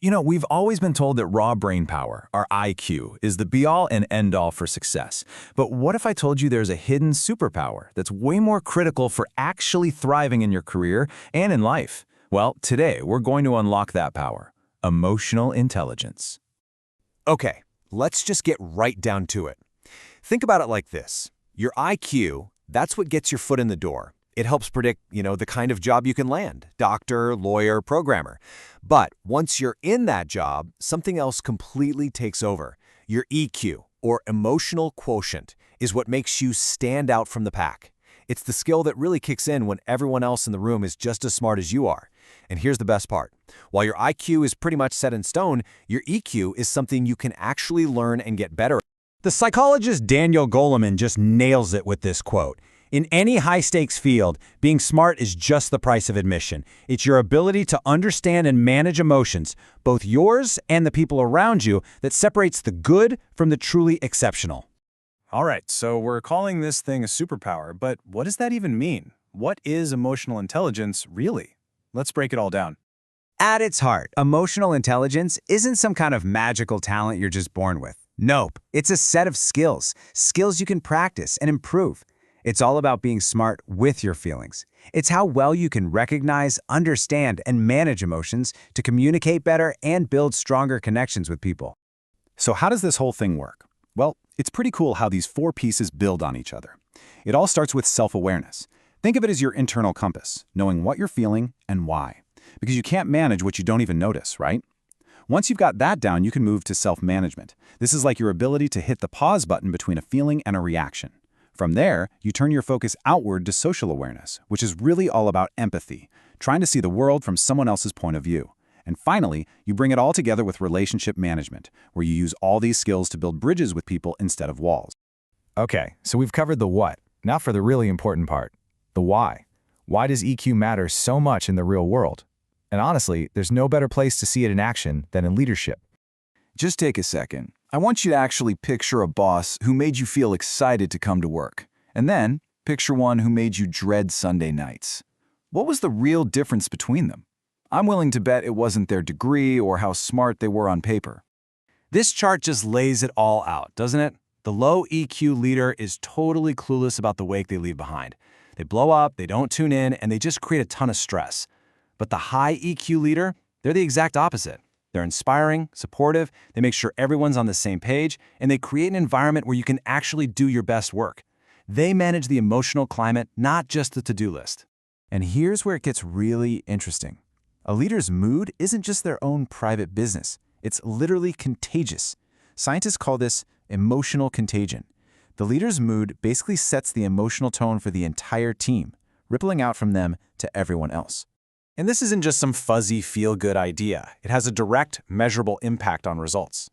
We've always been told that raw brain power, our IQ, is the be-all and end-all for success. But what if I told you there's a hidden superpower that's way more critical for actually thriving in your career and in life? Well, today we're going to unlock that power: emotional intelligence. Okay, let's just get right down to it. Think about it like this. Your IQ, that's what gets your foot in the door. It helps predict, the kind of job you can land: doctor, lawyer, programmer. But once you're in that job, something else completely takes over. Your EQ, or emotional quotient, is what makes you stand out from the pack. It's the skill that really kicks in when everyone else in the room is just as smart as you are. And here's the best part. While your IQ is pretty much set in stone, your EQ is something you can actually learn and get better at. The psychologist Daniel Goleman just nails it with this quote. In any high-stakes field, being smart is just the price of admission. It's your ability to understand and manage emotions, both yours and the people around you, that separates the good from the truly exceptional. All right, so we're calling this thing a superpower, but what does that even mean? What is emotional intelligence really? Let's break it all down. At its heart, emotional intelligence isn't some kind of magical talent you're just born with. Nope, it's a set of skills you can practice and improve. It's all about being smart with your feelings. It's how well you can recognize, understand, and manage emotions to communicate better and build stronger connections with people. So how does this whole thing work? Well, it's pretty cool how these four pieces build on each other. It all starts with self-awareness. Think of it as your internal compass, knowing what you're feeling and why. Because you can't manage what you don't even notice, right? Once you've got that down, you can move to self-management. This is like your ability to hit the pause button between a feeling and a reaction. From there, you turn your focus outward to social awareness, which is really all about empathy, trying to see the world from someone else's point of view. And finally, you bring it all together with relationship management, where you use all these skills to build bridges with people instead of walls. Okay, so we've covered the what. Now for the really important part, the why. Why does EQ matter so much in the real world? And honestly, there's no better place to see it in action than in leadership. Just take a second. I want you to actually picture a boss who made you feel excited to come to work. And then, picture one who made you dread Sunday nights. What was the real difference between them? I'm willing to bet it wasn't their degree or how smart they were on paper. This chart just lays it all out, doesn't it? The low EQ leader is totally clueless about the wake they leave behind. They blow up, they don't tune in, and they just create a ton of stress. But the high EQ leader, they're the exact opposite. They're inspiring, supportive, they make sure everyone's on the same page, and they create an environment where you can actually do your best work. They manage the emotional climate, not just the to-do list. And here's where it gets really interesting. A leader's mood isn't just their own private business. It's literally contagious. Scientists call this emotional contagion. The leader's mood basically sets the emotional tone for the entire team, rippling out from them to everyone else. And this isn't just some fuzzy, feel-good idea. It has a direct, measurable impact on results.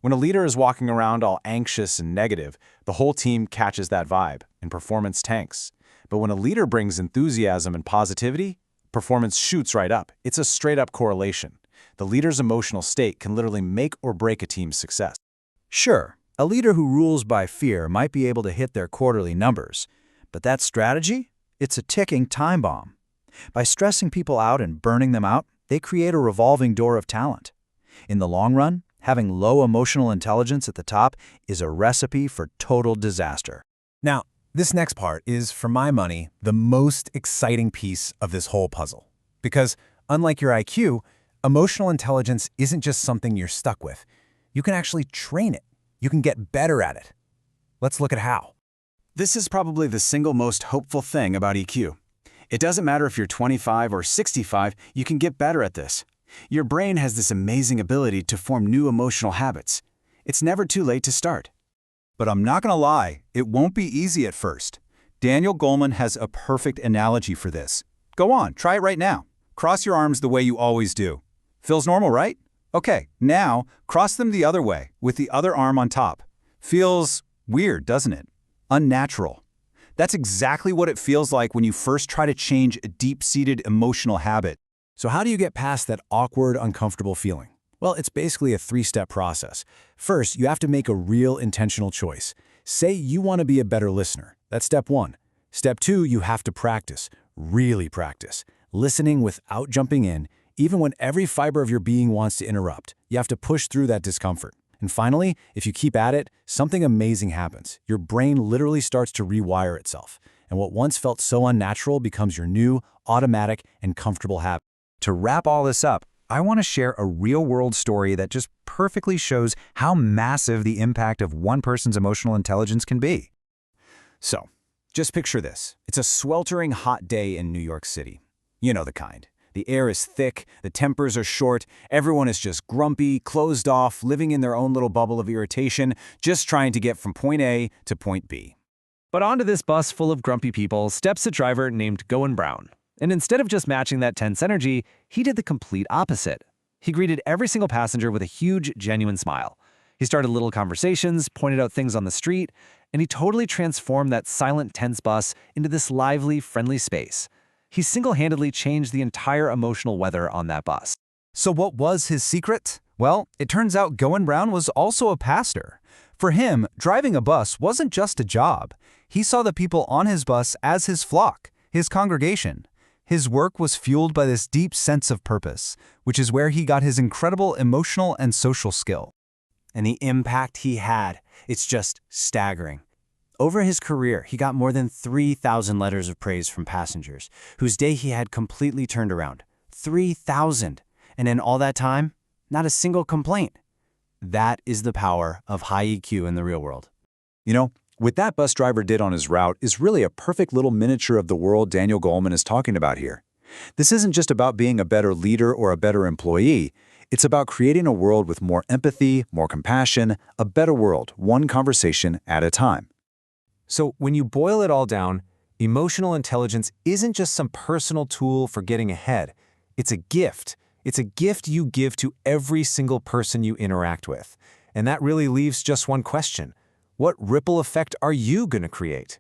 When a leader is walking around all anxious and negative, the whole team catches that vibe, and performance tanks. But when a leader brings enthusiasm and positivity, performance shoots right up. It's a straight-up correlation. The leader's emotional state can literally make or break a team's success. Sure, a leader who rules by fear might be able to hit their quarterly numbers, but that strategy? It's a ticking time bomb. By stressing people out and burning them out, they create a revolving door of talent. In the long run, having low emotional intelligence at the top is a recipe for total disaster. Now, this next part is, for my money, the most exciting piece of this whole puzzle. Because, unlike your IQ, emotional intelligence isn't just something you're stuck with. You can actually train it. You can get better at it. Let's look at how. This is probably the single most hopeful thing about EQ. It doesn't matter if you're 25 or 65, you can get better at this. Your brain has this amazing ability to form new emotional habits. It's never too late to start. But I'm not going to lie, it won't be easy at first. Daniel Goleman has a perfect analogy for this. Go on, try it right now. Cross your arms the way you always do. Feels normal, right? Okay, now cross them the other way, with the other arm on top. Feels weird, doesn't it? Unnatural. That's exactly what it feels like when you first try to change a deep-seated emotional habit. So how do you get past that awkward, uncomfortable feeling? Well, it's basically a three-step process. First, you have to make a real intentional choice. Say you want to be a better listener. That's step one. Step two, you have to practice, really practice, listening without jumping in, Even when every fiber of your being wants to interrupt, you have to push through that discomfort. And finally, if you keep at it, something amazing happens. Your brain literally starts to rewire itself. And what once felt so unnatural becomes your new, automatic, and comfortable habit. To wrap all this up, I want to share a real-world story that just perfectly shows how massive the impact of one person's emotional intelligence can be. So, just picture this. It's a sweltering hot day in New York City. You know the kind. The air is thick, the tempers are short, everyone is just grumpy, closed off, living in their own little bubble of irritation, just trying to get from point A to point B. But onto this bus full of grumpy people steps a driver named Goin' Brown. And instead of just matching that tense energy, he did the complete opposite. He greeted every single passenger with a huge, genuine smile. He started little conversations, pointed out things on the street, and he totally transformed that silent, tense bus into this lively, friendly space. He single-handedly changed the entire emotional weather on that bus. So what was his secret? Well, it turns out Goin' Brown was also a pastor. For him, driving a bus wasn't just a job. He saw the people on his bus as his flock, his congregation. His work was fueled by this deep sense of purpose, which is where he got his incredible emotional and social skill. And the impact he had, it's just staggering. Over his career, he got more than 3,000 letters of praise from passengers, whose day he had completely turned around. 3,000! And in all that time, not a single complaint. That is the power of high EQ in the real world. You know, what that bus driver did on his route is really a perfect little miniature of the world Daniel Goleman is talking about here. This isn't just about being a better leader or a better employee. It's about creating a world with more empathy, more compassion, a better world, one conversation at a time. So when you boil it all down, emotional intelligence isn't just some personal tool for getting ahead. It's a gift. It's a gift you give to every single person you interact with. And that really leaves just one question. What ripple effect are you going to create?